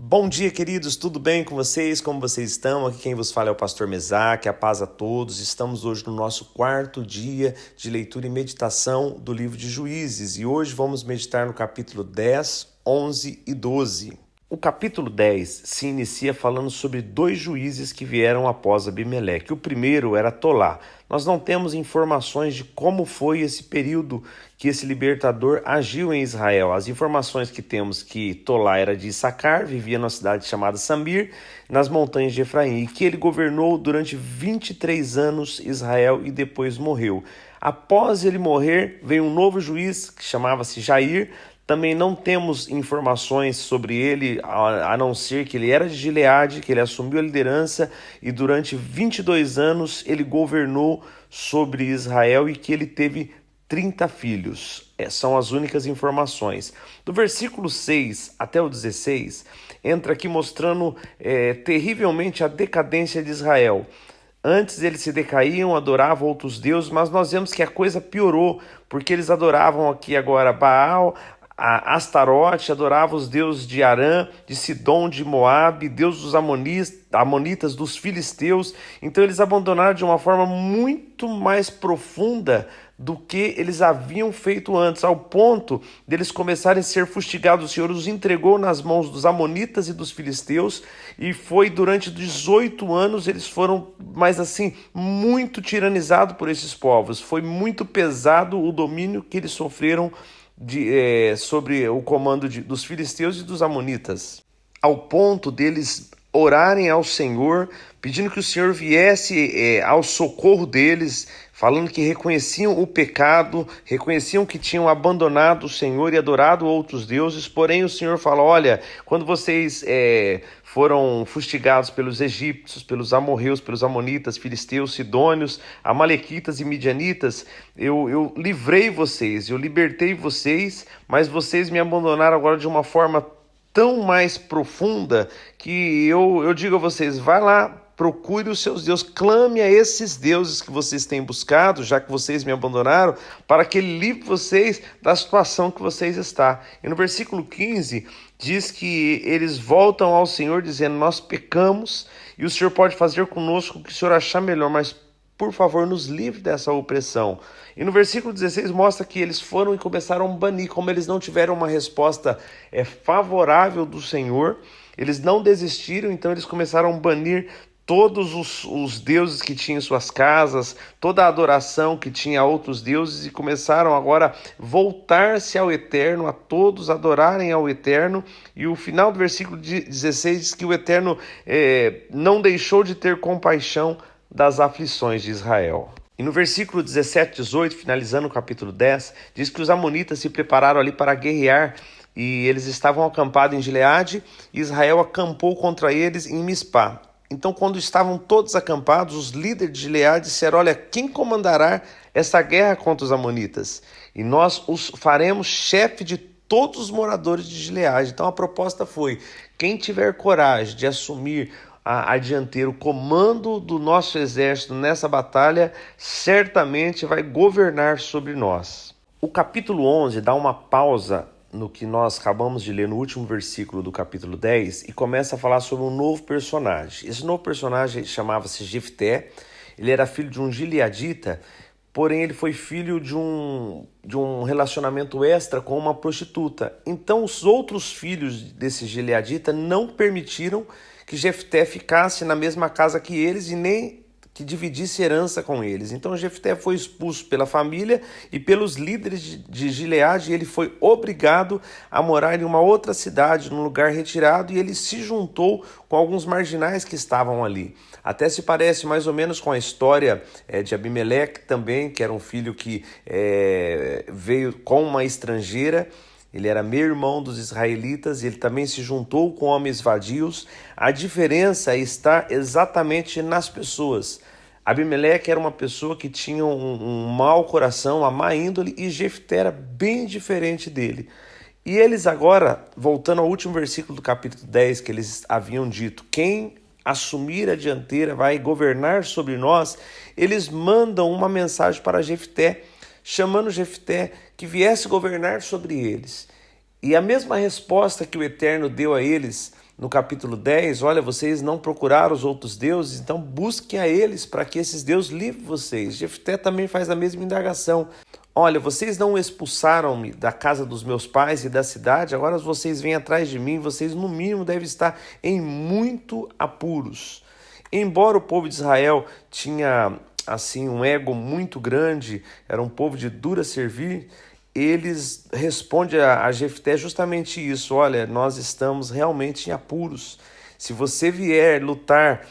Bom dia, queridos, tudo bem com vocês? Como vocês estão? Aqui quem vos fala é o pastor Mesaque, a paz a todos. Estamos hoje no nosso quarto dia de leitura e meditação do livro de Juízes e hoje vamos meditar no capítulo 10, 11 e 12. O capítulo 10 se inicia falando sobre dois juízes que vieram após Abimeleque. O primeiro era Tolá. Nós não temos informações de como foi esse período que esse libertador agiu em Israel. As informações que temos que Tolá era de Issacar, vivia numa cidade chamada Samir, nas montanhas de Efraim, e que ele governou durante 23 anos Israel e depois morreu. Após ele morrer, veio um novo juiz que chamava-se Jair. Também não temos informações sobre ele, a não ser que ele era de Gileade, que ele assumiu a liderança e durante 22 anos ele governou sobre Israel e que ele teve 30 filhos. São as únicas informações. Do versículo 6 até o 16, entra aqui mostrando terrivelmente a decadência de Israel. Antes eles se decaíam, adoravam outros deuses, mas nós vemos que a coisa piorou, porque eles adoravam aqui agora Baal, a Astarote, adorava os deuses de Arã, de Sidom, de Moabe, deus dos amonitas, dos filisteus. Então eles abandonaram de uma forma muito mais profunda do que eles haviam feito antes, ao ponto deles começarem a ser fustigados. O Senhor os entregou nas mãos dos amonitas e dos filisteus, e foi durante 18 anos eles foram, mas assim, muito tiranizados por esses povos. Foi muito pesado o domínio que eles sofreram sobre o comando dos filisteus e dos amonitas, ao ponto deles orarem ao Senhor, pedindo que o Senhor viesse ao socorro deles, falando que reconheciam o pecado, reconheciam que tinham abandonado o Senhor e adorado outros deuses. Porém o Senhor fala: olha, quando vocês foram fustigados pelos egípcios, pelos amorreus, pelos amonitas, filisteus, sidônios, amalequitas e midianitas, eu livrei vocês, eu libertei vocês, mas vocês me abandonaram agora de uma forma tão mais profunda que eu digo a vocês: vai lá, procure os seus deuses, clame a esses deuses que vocês têm buscado, já que vocês me abandonaram, para que ele livre vocês da situação que vocês estão. E no versículo 15 diz que eles voltam ao Senhor dizendo: nós pecamos e o Senhor pode fazer conosco o que o Senhor achar melhor, mas por favor nos livre dessa opressão. E no versículo 16 mostra que eles foram e começaram a banir. Como eles não tiveram uma resposta favorável do Senhor, eles não desistiram, então eles começaram a banir todos os deuses que tinham em suas casas, toda a adoração que tinha a outros deuses, e começaram agora a voltar-se ao Eterno, a todos adorarem ao Eterno. E o final do versículo 16 diz que o Eterno não deixou de ter compaixão das aflições de Israel. E no versículo 17 e 18, finalizando o capítulo 10, diz que os amonitas se prepararam ali para guerrear, e eles estavam acampados em Gileade, e Israel acampou contra eles em Mispá. Então, quando estavam todos acampados, os líderes de Gileade disseram: olha, quem comandará essa guerra contra os amonitas? E nós os faremos chefe de todos os moradores de Gileade. Então a proposta foi: quem tiver coragem de assumir a dianteira, o comando do nosso exército nessa batalha, certamente vai governar sobre nós. O capítulo 11 dá uma pausa no que nós acabamos de ler no último versículo do capítulo 10 e começa a falar sobre um novo personagem. Esse novo personagem chamava-se Jefté. Ele era filho de um gileadita, porém ele foi filho de um relacionamento extra com uma prostituta. Então os outros filhos desse gileadita não permitiram que Jefté ficasse na mesma casa que eles e nem que dividisse herança com eles. Então Jefté foi expulso pela família e pelos líderes de Gileade, e ele foi obrigado a morar em uma outra cidade, num lugar retirado, e ele se juntou com alguns marginais que estavam ali. Até se parece mais ou menos com a história de Abimeleque também, que era um filho que veio com uma estrangeira. Ele era meio-irmão dos israelitas e ele também se juntou com homens vadios. A diferença está exatamente nas pessoas. Abimeleque era uma pessoa que tinha um mau coração, uma má índole, e Jefté era bem diferente dele. E eles agora, voltando ao último versículo do capítulo 10, que eles haviam dito: quem assumir a dianteira vai governar sobre nós, eles mandam uma mensagem para Jefté, chamando Jefté que viesse governar sobre eles. E a mesma resposta que o Eterno deu a eles no capítulo 10, olha, vocês não procuraram os outros deuses, então busquem a eles para que esses deuses livrem vocês. Jefté também faz a mesma indagação. Olha, vocês não expulsaram-me da casa dos meus pais e da cidade, agora vocês vêm atrás de mim, vocês no mínimo devem estar em muito apuros. Embora o povo de Israel tinha assim um ego muito grande, era um povo de dura servir, eles respondem a Jefté justamente isso: olha, nós estamos realmente em apuros. Se você vier lutar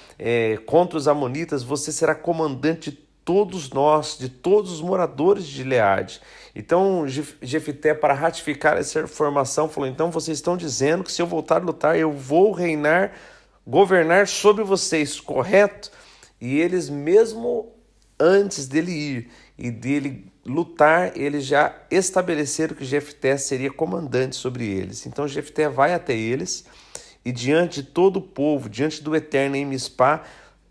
contra os amonitas, você será comandante de todos nós, de todos os moradores de Gileade. Então Jefté, para ratificar essa informação, falou: então vocês estão dizendo que se eu voltar a lutar, eu vou reinar, governar sobre vocês, correto? E eles, mesmo antes dele ir e dele lutar, eles já estabeleceram que Jefté seria comandante sobre eles. Então Jefté vai até eles e diante de todo o povo, diante do Eterno em Mispá,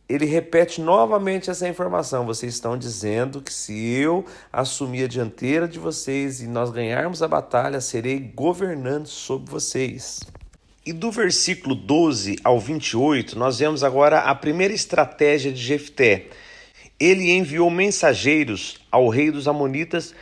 ele repete novamente essa informação: vocês estão dizendo que se eu assumir a dianteira de vocês e nós ganharmos a batalha, serei governante sobre vocês. E do versículo 12 ao 28, nós vemos agora a primeira estratégia de Jefté. Ele enviou mensageiros ao rei dos amonitas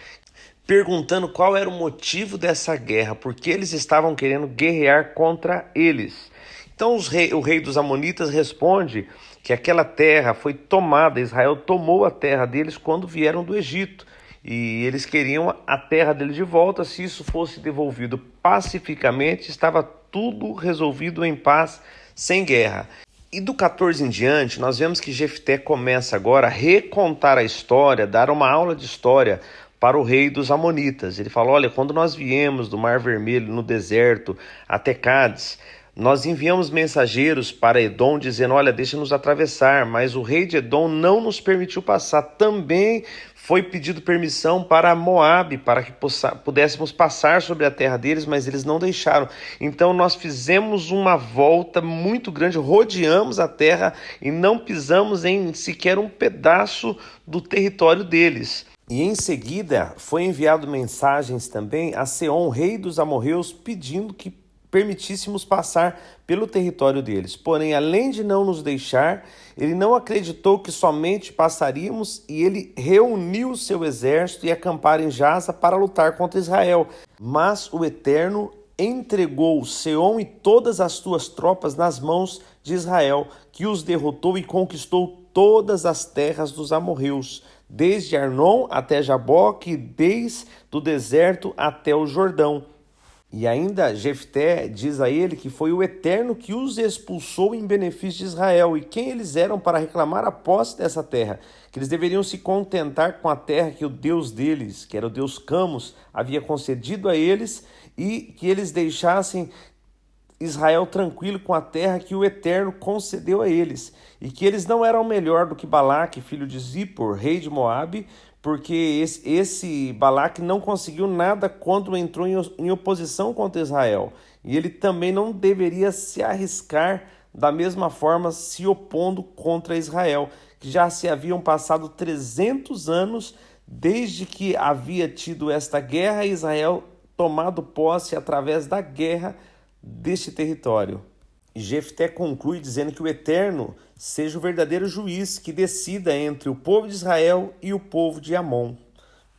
perguntando qual era o motivo dessa guerra, porque eles estavam querendo guerrear contra eles. Então o rei dos amonitas responde que aquela terra foi tomada, Israel tomou a terra deles quando vieram do Egito, e eles queriam a terra deles de volta. Se isso fosse devolvido pacificamente, estava tudo resolvido em paz, sem guerra. E do 14 em diante, nós vemos que Jefté começa agora a recontar a história, dar uma aula de história para o rei dos amonitas. Ele fala: olha, quando nós viemos do Mar Vermelho no deserto até Cádiz, nós enviamos mensageiros para Edom dizendo: olha, deixa-nos atravessar, mas o rei de Edom não nos permitiu passar. Também foi pedido permissão para Moabe, para que pudéssemos passar sobre a terra deles, mas eles não deixaram. Então nós fizemos uma volta muito grande, rodeamos a terra e não pisamos em sequer um pedaço do território deles. E em seguida foi enviado mensagens também a Seom, rei dos amorreus, pedindo que permitíssemos passar pelo território deles. Porém, além de não nos deixar, ele não acreditou que somente passaríamos, e ele reuniu o seu exército e acamparam em Jaza para lutar contra Israel. Mas o Eterno entregou Seom e todas as suas tropas nas mãos de Israel, que os derrotou e conquistou todas as terras dos amorreus, desde Arnon até Jaboque, desde o deserto até o Jordão. E ainda Jefté diz a ele que foi o Eterno que os expulsou em benefício de Israel. E quem eles eram para reclamar a posse dessa terra? Que eles deveriam se contentar com a terra que o Deus deles, que era o Deus Camus, havia concedido a eles, e que eles deixassem Israel tranquilo com a terra que o Eterno concedeu a eles. E que eles não eram melhor do que Balaque, filho de Zippor, rei de Moabe, porque esse Balaque não conseguiu nada quando entrou em oposição contra Israel. E ele também não deveria se arriscar da mesma forma se opondo contra Israel, que já se haviam passado 300 anos desde que havia tido esta guerra e Israel tomado posse através da guerra deste território. E Jefté conclui dizendo que o Eterno seja o verdadeiro juiz que decida entre o povo de Israel e o povo de Amon.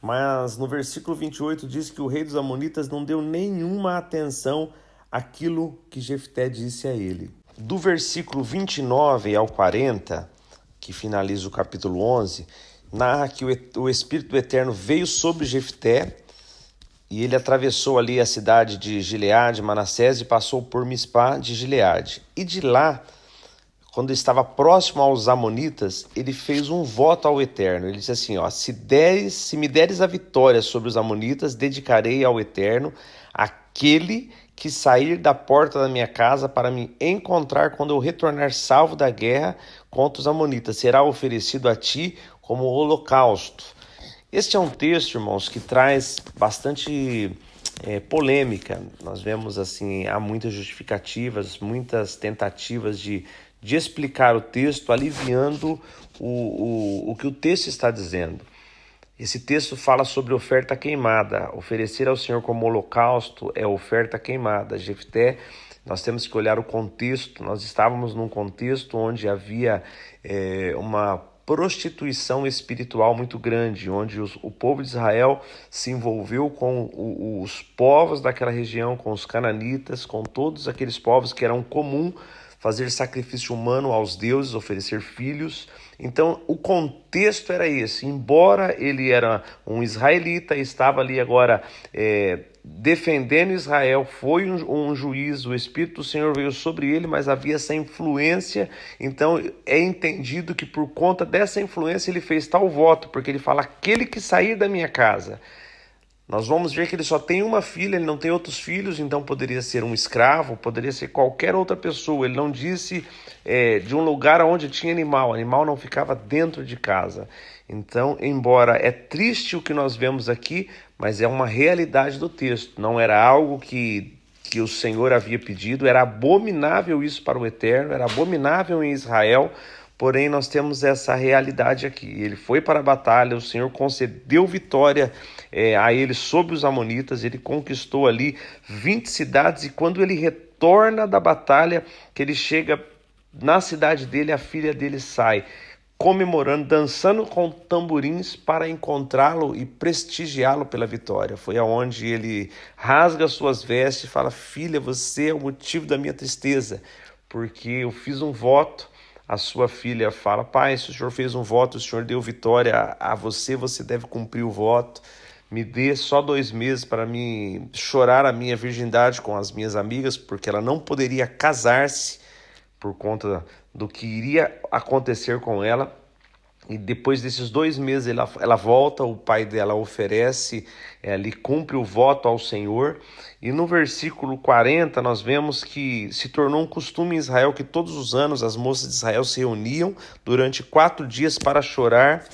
Mas no versículo 28 diz que o rei dos amonitas não deu nenhuma atenção àquilo que Jefté disse a ele. Do versículo 29 ao 40, que finaliza o capítulo 11, narra que o Espírito do Eterno veio sobre Jefté, e ele atravessou ali a cidade de Gileade, Manassés, e passou por Mispá de Gileade. E de lá, quando estava próximo aos amonitas, ele fez um voto ao Eterno. Ele disse assim: se me deres a vitória sobre os amonitas, dedicarei ao Eterno aquele que sair da porta da minha casa para me encontrar quando eu retornar salvo da guerra contra os amonitas. Será oferecido a ti como holocausto. Este é um texto, irmãos, que traz bastante polêmica. Nós vemos assim, há muitas justificativas, muitas tentativas de explicar o texto, aliviando o que o texto está dizendo. Esse texto fala sobre oferta queimada. Oferecer ao Senhor como holocausto é oferta queimada. Jefté nós temos que olhar o contexto. Nós estávamos num contexto onde havia uma prostituição espiritual muito grande, onde o povo de Israel se envolveu com os povos daquela região, com os cananitas, com todos aqueles povos que eram comum fazer sacrifício humano aos deuses, oferecer filhos. Então, o contexto era esse. Embora ele era um israelita, estava ali agora defendendo Israel, foi um juiz, o Espírito do Senhor veio sobre ele, mas havia essa influência. Então, é entendido que por conta dessa influência ele fez tal voto, porque ele fala: aquele que sair da minha casa. Nós vamos ver que ele só tem uma filha, ele não tem outros filhos, então poderia ser um escravo, poderia ser qualquer outra pessoa. Ele não disse de um lugar onde tinha animal não ficava dentro de casa. Então, embora é triste o que nós vemos aqui, mas é uma realidade do texto, não era algo que o Senhor havia pedido, era abominável isso para o Eterno, era abominável em Israel. Porém, nós temos essa realidade aqui. Ele foi para a batalha, o Senhor concedeu vitória a ele sobre os amonitas, ele conquistou ali 20 cidades, e quando ele retorna da batalha, que ele chega na cidade dele, a filha dele sai comemorando, dançando com tamborins para encontrá-lo e prestigiá-lo pela vitória. Foi aonde ele rasga suas vestes e fala: filha, você é o motivo da minha tristeza, porque eu fiz um voto. A sua filha fala: pai, se o senhor fez um voto, o senhor deu vitória a você, você deve cumprir o voto. Me dê só 2 meses para mim chorar a minha virgindade com as minhas amigas, porque ela não poderia casar-se por conta do que iria acontecer com ela. E depois desses 2 meses ela volta, o pai dela oferece, ali cumpre o voto ao Senhor. E no versículo 40 nós vemos que se tornou um costume em Israel que todos os anos as moças de Israel se reuniam durante 4 dias para chorar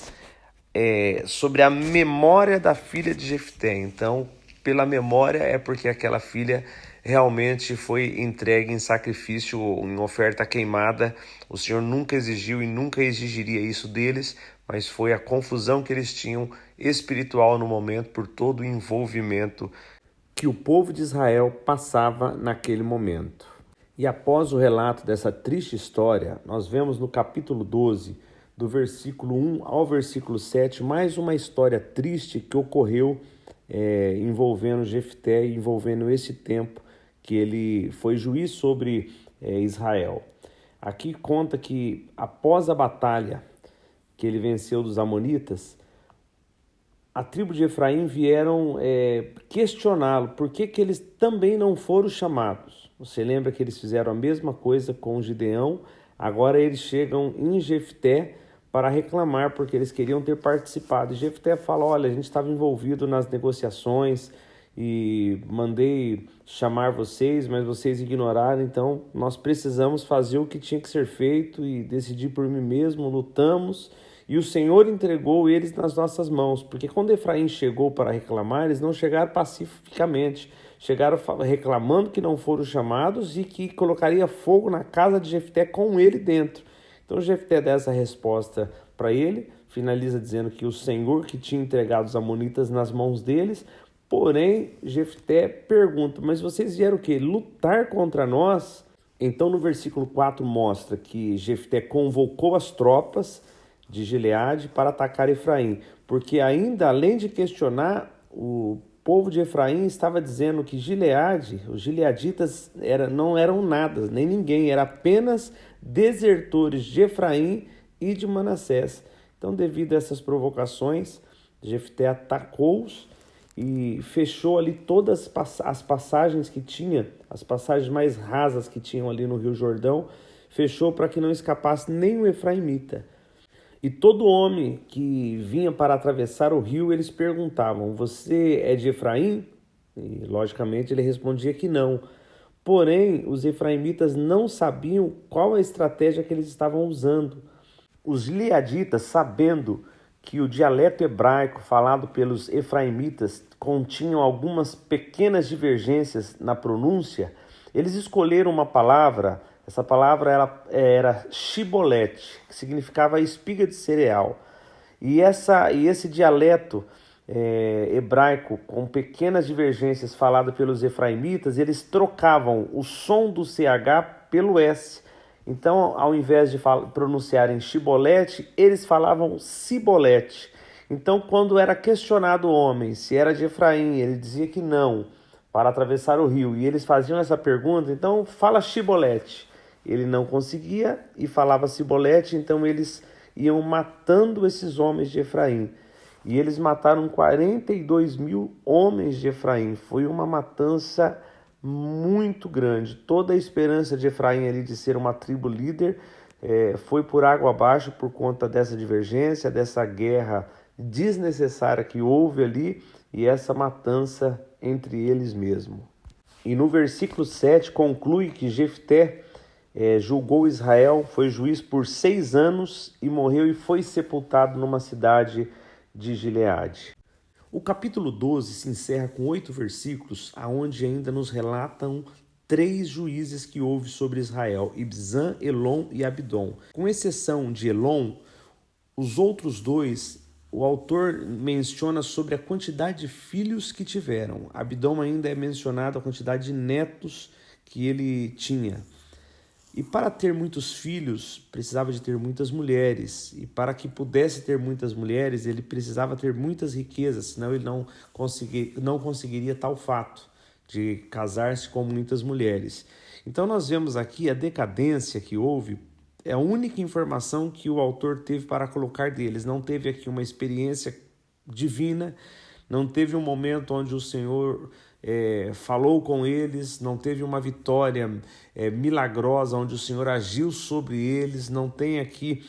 sobre a memória da filha de Jefté. Então, pela memória é porque aquela filha realmente foi entregue em sacrifício, em oferta queimada. O Senhor nunca exigiu e nunca exigiria isso deles, mas foi a confusão que eles tinham espiritual no momento por todo o envolvimento que o povo de Israel passava naquele momento. E após o relato dessa triste história, nós vemos no capítulo 12, do versículo 1 ao versículo 7, mais uma história triste que ocorreu envolvendo Jefté, envolvendo esse tempo que ele foi juiz sobre Israel. Aqui conta que após a batalha que ele venceu dos amonitas, a tribo de Efraim vieram questioná-lo por que eles também não foram chamados. Você lembra que eles fizeram a mesma coisa com Gideão, agora eles chegam em Jefté para reclamar porque eles queriam ter participado. E Jefté fala: olha, a gente estava envolvido nas negociações e mandei chamar vocês, mas vocês ignoraram, então nós precisamos fazer o que tinha que ser feito e decidir por mim mesmo, lutamos, e o Senhor entregou eles nas nossas mãos, porque quando Efraim chegou para reclamar, eles não chegaram pacificamente, chegaram reclamando que não foram chamados e que colocaria fogo na casa de Jefté com ele dentro. Então Jefté dá essa resposta para ele, finaliza dizendo que o Senhor que tinha entregado os amonitas nas mãos deles. Porém, Jefté pergunta: mas vocês vieram o quê? Lutar contra nós? Então no versículo 4 mostra que Jefté convocou as tropas de Gileade para atacar Efraim, porque ainda além de questionar, o povo de Efraim estava dizendo que Gileade, os gileaditas não eram nada, nem ninguém, eram apenas desertores de Efraim e de Manassés. Então, devido a essas provocações, Jefté atacou-os e fechou ali todas as passagens que tinha, as passagens mais rasas que tinham ali no Rio Jordão, fechou para que não escapasse nem o efraimita. E todo homem que vinha para atravessar o rio, eles perguntavam: você é de Efraim? E logicamente ele respondia que não. Porém, os efraimitas não sabiam qual a estratégia que eles estavam usando. Os gileaditas, sabendo que o dialeto hebraico falado pelos efraimitas continham algumas pequenas divergências na pronúncia, eles escolheram uma palavra. Essa palavra era shibolete, que significava espiga de cereal. E esse dialeto hebraico com pequenas divergências faladas pelos efraimitas, eles trocavam o som do CH pelo S. Então, ao invés de pronunciarem Shibolete, eles falavam Sibolete. Então, quando era questionado o homem se era de Efraim, ele dizia que não, para atravessar o rio. E eles faziam essa pergunta, então fala Shibolete. Ele não conseguia e falava Sibolete, então eles iam matando esses homens de Efraim. E eles mataram 42 mil homens de Efraim. Foi uma matança muito grande. Toda a esperança de Efraim ali de ser uma tribo líder foi por água abaixo por conta dessa divergência, dessa guerra desnecessária que houve ali e essa matança entre eles mesmos. E no versículo 7 conclui que Jefté julgou Israel, foi juiz por 6 anos e morreu e foi sepultado numa cidade de Gileade. O capítulo 12 se encerra com 8 versículos, aonde ainda nos relatam 3 juízes que houve sobre Israel, Ibzan, Elon e Abdon. Com exceção de Elon, os outros 2, o autor menciona sobre a quantidade de filhos que tiveram. Abdon ainda é mencionado a quantidade de netos que ele tinha. E para ter muitos filhos, precisava de ter muitas mulheres. E para que pudesse ter muitas mulheres, ele precisava ter muitas riquezas, senão ele não conseguiria tal fato de casar-se com muitas mulheres. Então nós vemos aqui a decadência que houve, é a única informação que o autor teve para colocar deles. Não teve aqui uma experiência divina, não teve um momento onde o Senhor falou com eles, não teve uma vitória milagrosa onde o Senhor agiu sobre eles, não tem aqui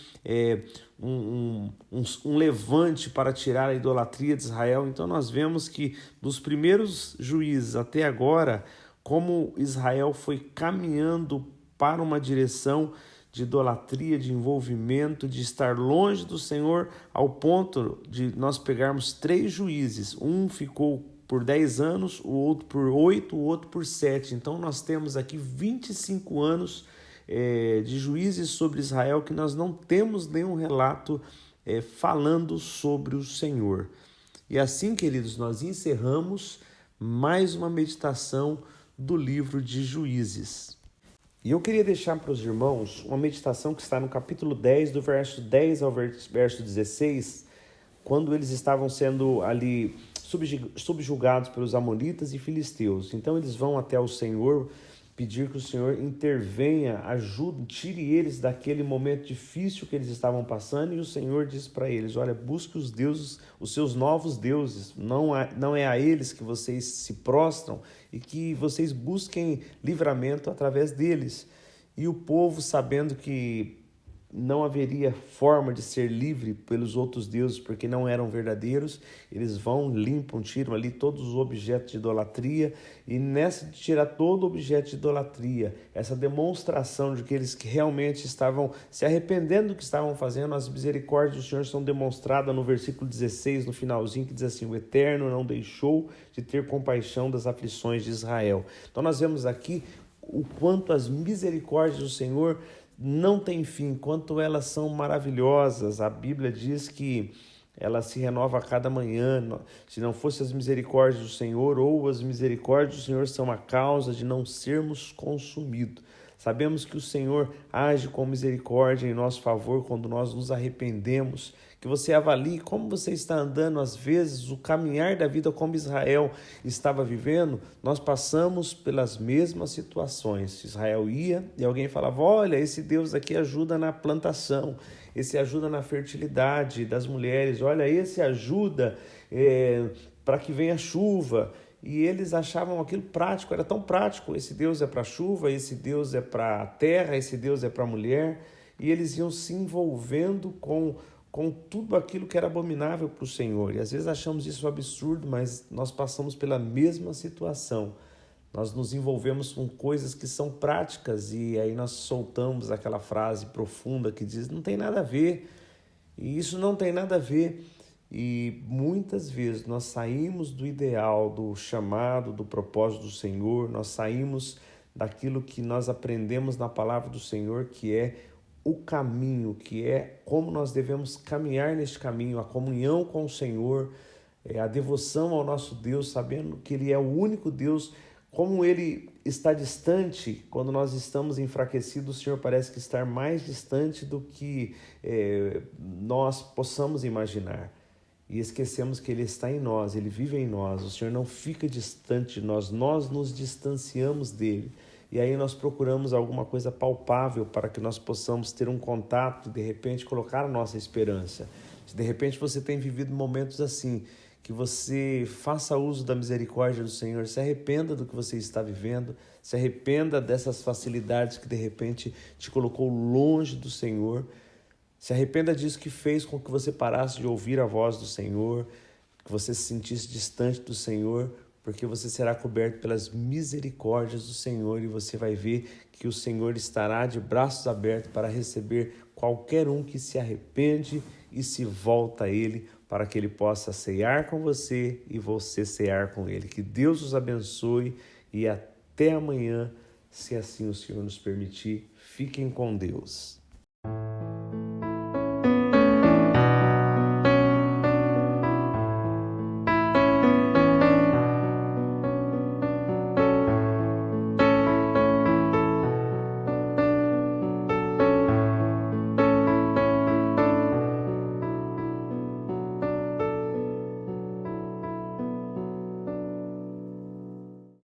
um levante para tirar a idolatria de Israel. Então nós vemos que dos primeiros juízes até agora, como Israel foi caminhando para uma direção de idolatria, de envolvimento, de estar longe do Senhor, ao ponto de nós pegarmos 3 juízes. Um ficou por 10 anos, o outro por 8, o outro por 7. Então nós temos aqui 25 anos de juízes sobre Israel que nós não temos nenhum relato falando sobre o Senhor. E assim, queridos, nós encerramos mais uma meditação do livro de Juízes. E eu queria deixar para os irmãos uma meditação que está no capítulo 10, do verso 10 ao verso 16, quando eles estavam sendo ali subjugados pelos amonitas e filisteus. Então eles vão até o Senhor pedir que o Senhor intervenha, ajude, tire eles daquele momento difícil que eles estavam passando, e o Senhor diz para eles: olha, busque os deuses, os seus novos deuses, não é a eles que vocês se prostram, e que vocês busquem livramento através deles. E o povo, sabendo que não haveria forma de ser livre pelos outros deuses, porque não eram verdadeiros, eles vão, limpam, tiram ali todos os objetos de idolatria, e nessa de tirar todo objeto de idolatria, essa demonstração de que eles realmente estavam se arrependendo do que estavam fazendo, as misericórdias do Senhor são demonstradas no versículo 16, no finalzinho, que diz assim: o Eterno não deixou de ter compaixão das aflições de Israel. Então nós vemos aqui o quanto as misericórdias do Senhor não tem fim, quanto elas são maravilhosas. A Bíblia diz que ela se renova a cada manhã. Se não fosse as misericórdias do Senhor, ou as misericórdias do Senhor são a causa de não sermos consumidos. Sabemos que o Senhor age com misericórdia em nosso favor quando nós nos arrependemos. Que você avalie como você está andando, às vezes, o caminhar da vida como Israel estava vivendo. Nós passamos pelas mesmas situações. Israel ia e alguém falava: olha, esse Deus aqui ajuda na plantação, esse ajuda na fertilidade das mulheres, olha, esse ajuda para que venha chuva. E eles achavam aquilo prático, era tão prático: esse Deus é para a chuva, esse Deus é para a terra, esse Deus é para a mulher. E eles iam se envolvendo com tudo aquilo que era abominável para o Senhor. E às vezes achamos isso absurdo, mas nós passamos pela mesma situação. Nós nos envolvemos com coisas que são práticas e aí nós soltamos aquela frase profunda que diz: não tem nada a ver. E isso não tem nada a ver. E muitas vezes nós saímos do ideal, do chamado, do propósito do Senhor, nós saímos daquilo que nós aprendemos na palavra do Senhor, que é o caminho, que é como nós devemos caminhar neste caminho, a comunhão com o Senhor, a devoção ao nosso Deus, sabendo que Ele é o único Deus. Como Ele está distante, quando nós estamos enfraquecidos, o Senhor parece que está mais distante do que nós possamos imaginar. E esquecemos que Ele está em nós, Ele vive em nós, o Senhor não fica distante de nós, nós nos distanciamos dEle. E aí nós procuramos alguma coisa palpável para que nós possamos ter um contato e de repente colocar a nossa esperança. Se de repente você tem vivido momentos assim, que você faça uso da misericórdia do Senhor, se arrependa do que você está vivendo, se arrependa dessas facilidades que de repente te colocou longe do Senhor, se arrependa disso que fez com que você parasse de ouvir a voz do Senhor, que você se sentisse distante do Senhor, porque você será coberto pelas misericórdias do Senhor e você vai ver que o Senhor estará de braços abertos para receber qualquer um que se arrepende e se volta a Ele, para que Ele possa cear com você e você cear com Ele. Que Deus os abençoe e até amanhã, se assim o Senhor nos permitir. Fiquem com Deus.